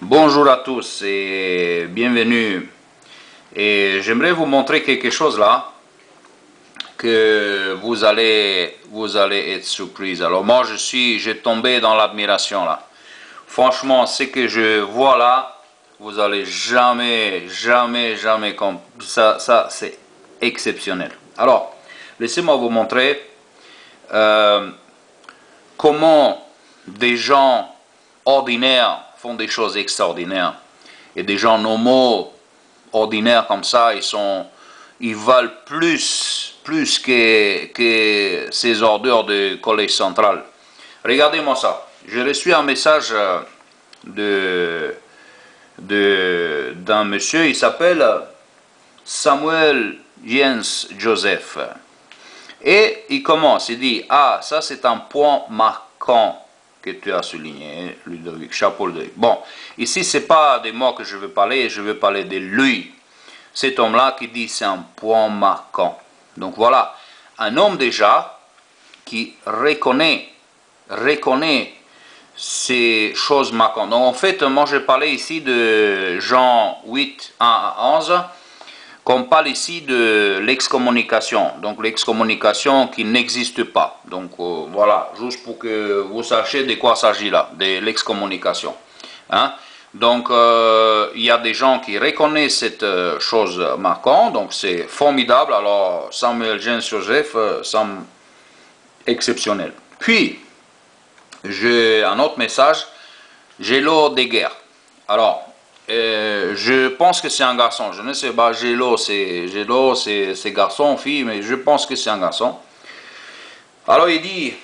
Bonjour à tous et bienvenue. Et j'aimerais vous montrer quelque chose là que vous allez être surprise. Alors moi j'ai tombé dans l'admiration là. Franchement, ce que je vois là, vous allez jamais comme ça c'est exceptionnel. Alors, laissez-moi vous montrer euh, comment des gens ordinaires font des choses extraordinaires. Et des gens normaux, ordinaires comme ça, ils valent plus que ces ordures de collège central. Regardez-moi ça. J'ai reçu un message d'un monsieur, il s'appelle Samuel Jens Joseph. Et il commence, il dit, ah, ça c'est un point marquant que tu as souligné, Ludovic, chapeau de. Bon, ici c'est pas des mots que je veux parler, je veux parler de lui. Cet homme-là qui dit c'est un point marquant. Donc voilà, un homme déjà qui reconnaît ces choses marquantes. Donc en fait, moi je parlais ici de Jean 8, 1 à 11, qu'on parle ici de l'excommunication. Donc l'excommunication qui n'existe pas. Donc voilà, juste pour que vous sachiez de quoi il s'agit là, de l'excommunication. Hein? Donc il y a des gens qui reconnaissent cette chose marquante, donc c'est formidable. Alors Samuel Jens Joseph semble exceptionnel. Puis, j'ai un autre message, Gélo de guerre. Alors, je pense que c'est un garçon. Je ne sais pas, Gélo, c'est garçon, fille, mais je pense que c'est un garçon. Alors, il dit,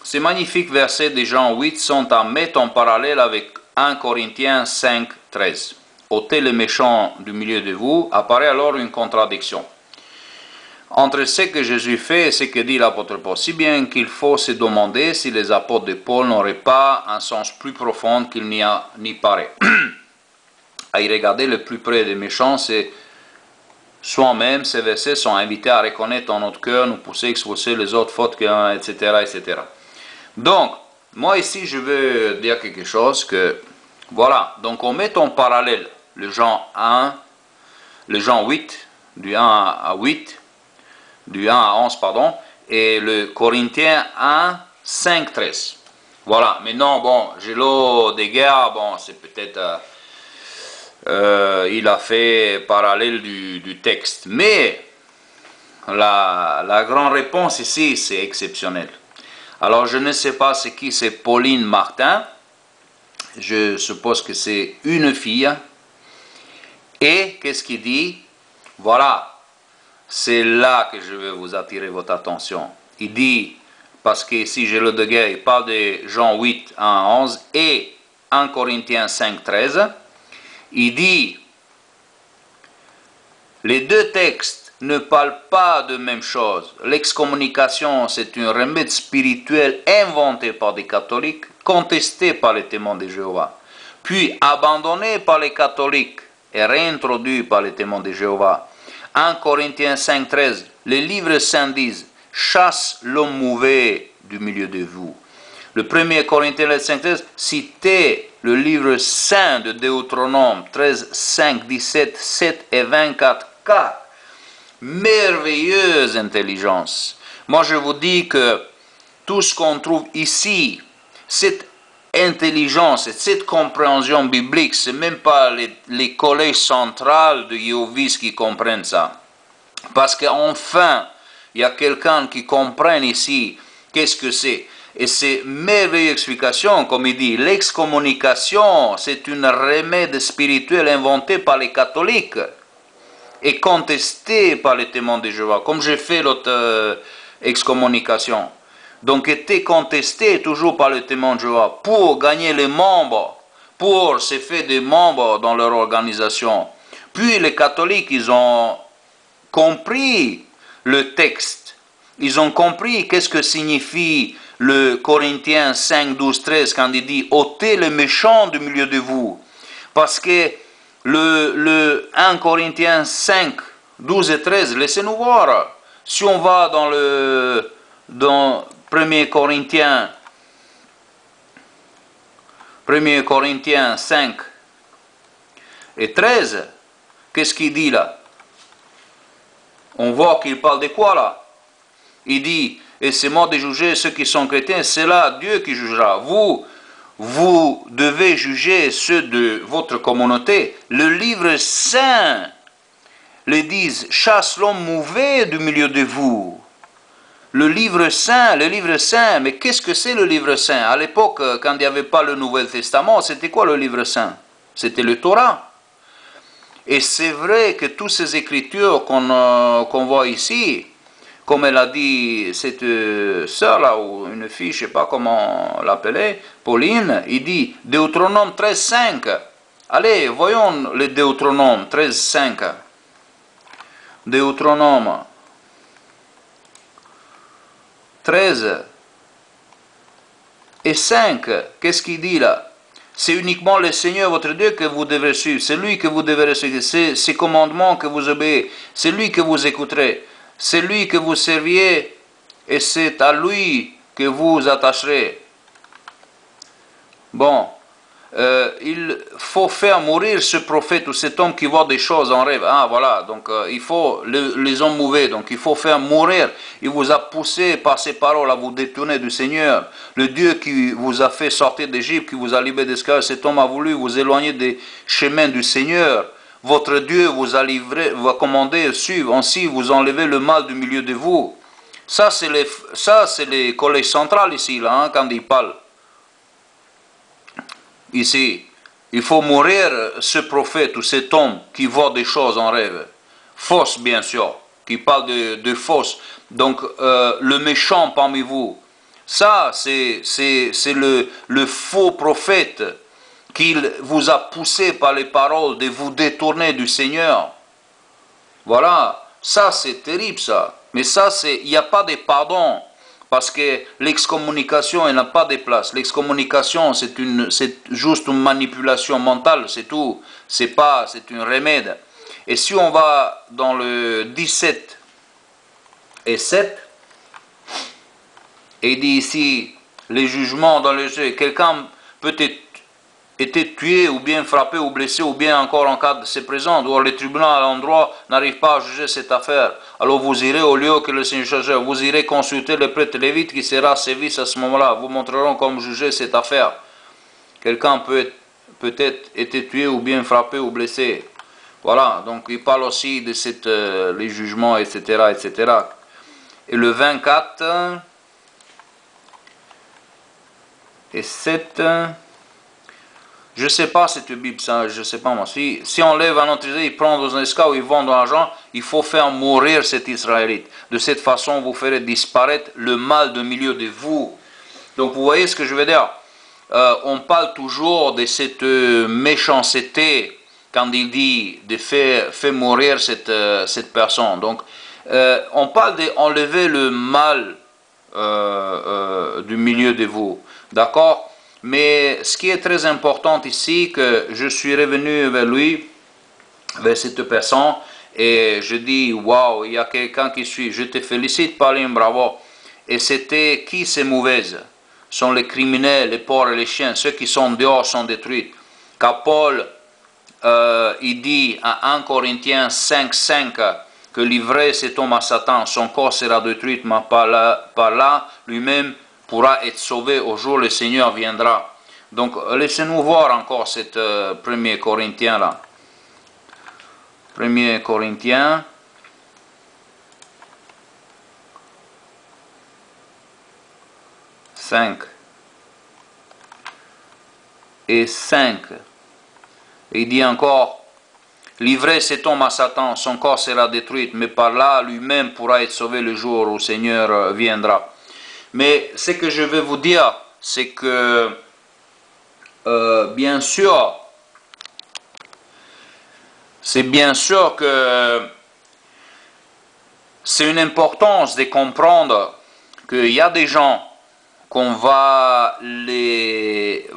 ces magnifiques versets de Jean 8 sont à mettre en parallèle avec 1 Corinthiens 5, 13. Ôtez les méchants du milieu de vous, apparaît alors une contradiction entre ce que Jésus fait et ce que dit l'apôtre Paul, si bien qu'il faut se demander si les apôtres de Paul n'auraient pas un sens plus profond qu'il n'y paraît. À y regarder le plus près des méchants, c'est soi-même, ces versets sont invités à reconnaître dans notre cœur, nous pousser à expulser les autres fautes, etc., etc. Donc, moi ici, je veux dire quelque chose que, voilà, donc on met en parallèle le Jean 8, du 1 à 8, du 1 à 11, pardon, et le Corinthiens 1, 5, 13. Voilà, maintenant, bon, Gélo des guerres, bon, c'est peut-être, il a fait parallèle du texte, mais la grande réponse ici, c'est exceptionnel. Alors, je ne sais pas c'est qui, c'est Pauline Martin, je suppose que c'est une fille, et qu'est-ce qu'il dit? Voilà. C'est là que je vais vous attirer votre attention. Il dit, parce que ici Gélo de guerre, il parle de Jean 8, 1 à 11 et 1 Corinthiens 5, 13. Il dit, les deux textes ne parlent pas de même chose. L'excommunication, c'est un remède spirituel inventé par des catholiques, contesté par les témoins de Jéhovah, puis abandonné par les catholiques et réintroduit par les témoins de Jéhovah. 1 Corinthiens 5, 13, les livres saints disent, chasse l'homme mauvais du milieu de vous. Le 1er Corinthiens 5, 13, citait le livre saint de Deutéronome 13, 5, 17, 7 et 24, 4. Merveilleuse intelligence. Moi je vous dis que tout ce qu'on trouve ici, cette intelligence et cette compréhension biblique, ce n'est même pas les collèges centrales de Jéhovah qui comprennent ça. Parce qu'enfin, il y a quelqu'un qui comprend ici qu'est-ce que c'est. Et c'est merveilleuse explication, comme il dit, l'excommunication, c'est un remède spirituel inventé par les catholiques et contesté par les témoins de Jéhovah, comme j'ai fait l'autre excommunication. Donc était contesté toujours par les témoins de Jéhovah pour gagner les membres, pour se faire des membres dans leur organisation. Puis les catholiques, ils ont compris le texte, ils ont compris qu'est-ce que signifie le Corinthiens 5, 12, 13 quand il dit « ôtez les méchants du milieu de vous ». Parce que le 1 Corinthiens 5, 12 et 13, laissez-nous voir. Si on va dans 1 Corinthiens 5, et 13, qu'est-ce qu'il dit là? On voit qu'il parle de quoi là? Il dit, et c'est moi de juger ceux qui sont chrétiens, c'est là Dieu qui jugera. Vous devez juger ceux de votre communauté. Le livre saint le dit, chasse l'homme mauvais du milieu de vous. Le livre saint, mais qu'est-ce que c'est le livre saint? À l'époque, quand il n'y avait pas le Nouveau Testament, c'était quoi le livre saint? C'était le Torah. Et c'est vrai que toutes ces écritures qu'on voit ici, comme elle a dit cette sœur-là, ou une fille, je ne sais pas comment l'appeler, Pauline, il dit Deutéronome 13.5. Allez, voyons le Deutéronome 13.5. Deutéronome 13 et 5, qu'est-ce qu'il dit là? C'est uniquement le Seigneur votre Dieu que vous devez suivre, c'est lui que vous devez suivre, c'est ses commandements que vous obéissez, c'est lui que vous écouterez, c'est lui que vous serviez et c'est à lui que vous attacherez. Bon, il faut faire mourir ce prophète ou cet homme qui voit des choses en rêve. Ah voilà, donc il faut les hommes mauvais, donc il faut faire mourir. Il vous a poussé par ses paroles à vous détourner du Seigneur. Le Dieu qui vous a fait sortir d'Égypte, qui vous a libéré d'esclavage, cet homme a voulu vous éloigner des chemins du Seigneur. Votre Dieu vous a livré, vous a commandé de suivre, ainsi vous enlevez le mal du milieu de vous. Ça c'est les collèges centrales ici, là, hein, quand il parle. Ici, il faut mourir ce prophète ou cet homme qui voit des choses en rêve. Fausses, bien sûr, qui parle de fausses. Donc, le méchant parmi vous, ça, c'est le faux prophète qui vous a poussé par les paroles de vous détourner du Seigneur. Voilà, ça c'est terrible ça. Mais ça, il n'y a pas de pardon. Parce que l'excommunication, elle n'a pas de place. L'excommunication, c'est juste une manipulation mentale, c'est tout. C'est un remède. Et si on va dans le 17 et 7, et il dit ici, les jugements dans le jeu, quelqu'un peut être été tué ou bien frappé ou blessé ou bien encore en cas de ses présents, ou le tribunal à l'endroit n'arrive pas à juger cette affaire. Alors vous irez au lieu que le Seigneur cherche, vous irez consulter le prêtre lévite qui sera service à ce moment-là, vous montreront comment juger cette affaire. Quelqu'un peut-être été tué ou bien frappé ou blessé. Voilà, donc il parle aussi de les jugements, etc., etc. Et le 24 et 7... Je ne sais pas cette Bible, ça, je ne sais pas moi. Si on lève un autre Israélite, il prend dans un esclave, il vend de l'argent, il faut faire mourir cet Israélite. De cette façon, vous ferez disparaître le mal du milieu de vous. Donc vous voyez ce que je veux dire. On parle toujours de cette méchanceté quand il dit de faire mourir cette personne. Donc on parle d'enlever le mal du milieu de vous. D'accord? Mais ce qui est très important ici, que je suis revenu vers lui, vers cette personne, et je dis, waouh, il y a quelqu'un qui suit, je te félicite, Pauline, bravo. Et c'était qui ces mauvaises? Sont les criminels, les porcs et les chiens, ceux qui sont dehors sont détruits. Car Paul, il dit à 1 Corinthiens 5.5 que livré cet homme à Satan, son corps sera détruit, mais par là lui-même pourra être sauvé au jour où le Seigneur viendra. Donc, laissez-nous voir encore cette 1 Corinthiens là. 1 Corinthiens. Et 5. Il dit encore, livrez cet homme à Satan, son corps sera détruit, mais par là lui-même pourra être sauvé le jour où le Seigneur viendra. Mais ce que je vais vous dire, c'est que, bien sûr que c'est une importance de comprendre qu'il y a des gens qu'on va les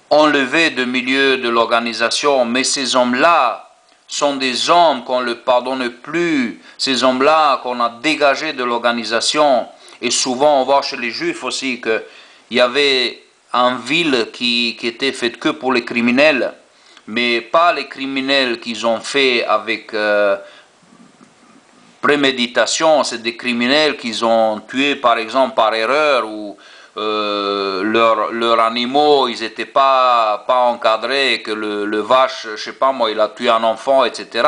enlever du milieu de l'organisation, mais ces hommes-là sont des hommes qu'on ne pardonne plus, ces hommes-là qu'on a dégagés de l'organisation. Et souvent on voit chez les Juifs aussi qu'il y avait une ville qui était faite que pour les criminels, mais pas les criminels qu'ils ont fait avec préméditation. C'est des criminels qu'ils ont tués par exemple par erreur, ou leurs animaux, ils n'étaient pas encadrés, que le vache, je sais pas moi, il a tué un enfant, etc.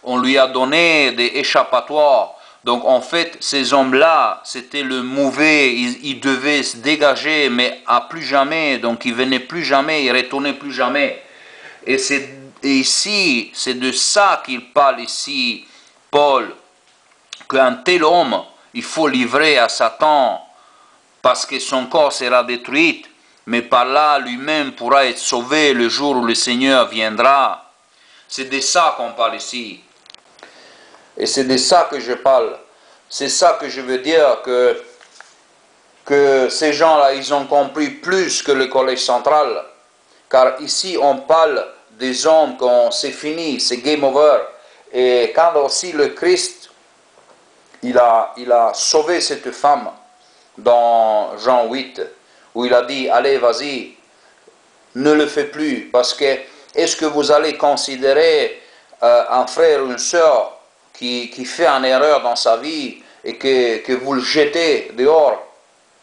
On lui a donné des échappatoires. Donc en fait, ces hommes-là, c'était le mauvais, ils devaient se dégager, mais à plus jamais. Donc ils venaient plus jamais, ils retournaient plus jamais. Et ici, c'est de ça qu'il parle ici, Paul, qu'un tel homme, il faut livrer à Satan, parce que son corps sera détruit, mais par là, lui-même pourra être sauvé le jour où le Seigneur viendra. C'est de ça qu'on parle ici. Et c'est de ça que je parle. C'est ça que je veux dire, que ces gens-là, ils ont compris plus que le collège central. Car ici, on parle des hommes quand c'est fini, c'est game over. Et quand aussi le Christ, il a sauvé cette femme dans Jean 8, où il a dit, allez, vas-y, ne le fais plus. Parce que, est-ce que vous allez considérer un frère ou une sœur qui fait une erreur dans sa vie et que vous le jetez dehors?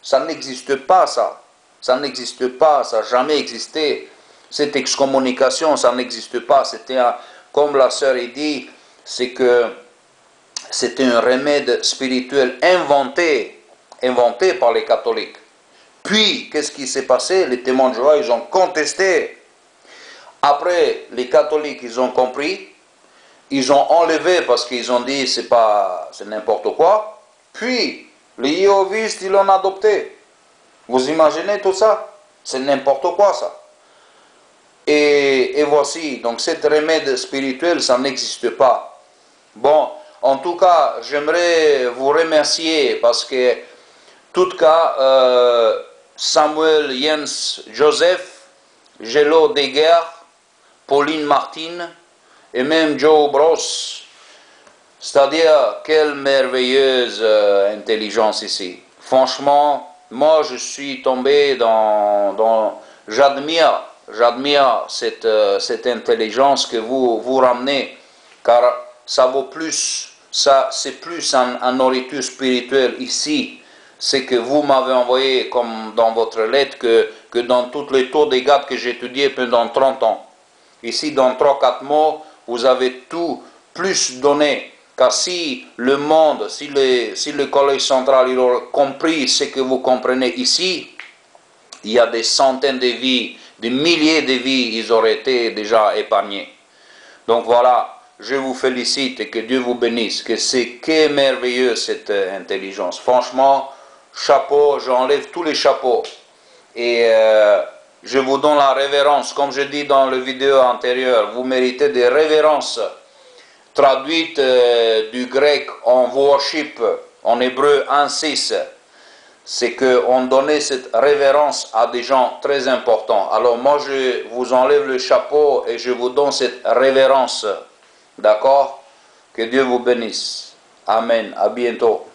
Ça n'existe pas, ça. Ça n'existe pas, ça n'a jamais existé. Cette excommunication, ça n'existe pas. C'était, comme la sœur a dit, c'est que c'était un remède spirituel inventé par les catholiques. Puis, qu'est-ce qui s'est passé? Les témoins de Jéhovah, ils ont contesté. Après, les catholiques, ils ont compris. Ils ont enlevé parce qu'ils ont dit c'est n'importe quoi. Puis, les jéhovistes, ils l'ont adopté. Vous imaginez tout ça? C'est n'importe quoi, ça. Et voici, donc cet remède spirituel, ça n'existe pas. Bon, en tout cas, j'aimerais vous remercier parce que, en tout cas, Samuel Jens Joseph, Gélo Deguerre, Pauline Martine et même Joe Bros. C'est-à-dire, quelle merveilleuse intelligence ici. Franchement, moi je suis tombé j'admire cette intelligence que vous ramenez, car ça vaut plus, c'est plus en nourriture spirituelle ici, c'est que vous m'avez envoyé comme dans votre lettre que dans toutes les tours des gardes que j'ai étudiées pendant 30 ans. Ici, dans 3-4 mots, vous avez tout plus donné. Car si le monde, si le collège central il aurait compris ce que vous comprenez ici, il y a des centaines de vies, des milliers de vies, ils auraient été déjà épargnés. Donc voilà, je vous félicite et que Dieu vous bénisse, que c'est merveilleux cette intelligence. Franchement, chapeau, j'enlève tous les chapeaux. Et je vous donne la révérence, comme je dis dans la vidéo antérieure, vous méritez des révérences traduites du grec en worship, en hébreu 1:6. C'est qu'on donnait cette révérence à des gens très importants. Alors moi, je vous enlève le chapeau et je vous donne cette révérence. D'accord? Que Dieu vous bénisse. Amen. À bientôt.